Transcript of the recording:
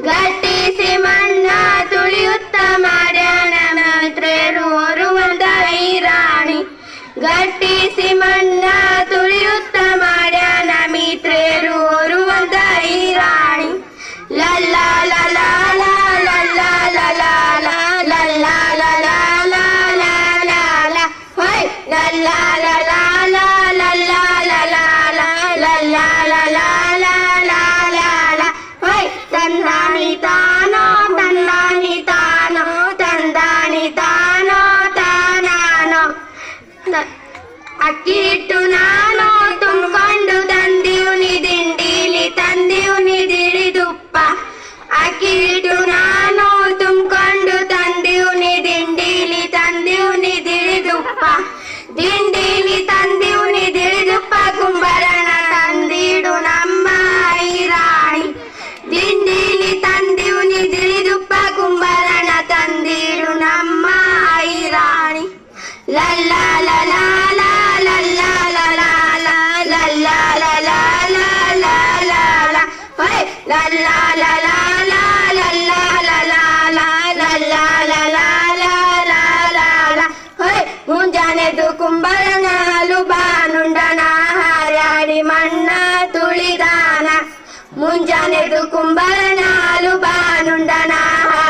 ಗಟ್ಟಿಸಿ ಮಣ್ಣ ತುಳಿಯುತ್ತ ಮಾಡ್ಯಾನ ಮಿತ್ರರು ಓರುವಂತ ರಾಣಿ. ಗಟ್ಟಿಸಿ ಮಣ್ಣ ತುಳಿಯುತ್ತ ಮಾಡ್ಯಾನ ಮಿತ್ರರು ಓರುವಂತ ರಾಣಿ. ಲಲ್ಲ ಲಲ ಲಲ್ಲ ಲಲ ಲಲ್ಲ ಲಲ ಲಲ ಹೊಯ್ ಲಲ್ಲ ಲಲ ಲಲ್ಲ ಲಲ ಲಲ್ಲ ಲಲ ತಂದಾನಿ ತಾನೋ ತಂದಾನಿ ತಾನೋ ತಂದಾನಿ ತಾನೋ ತಾನಾನೋ. ಅಕ್ಕಿ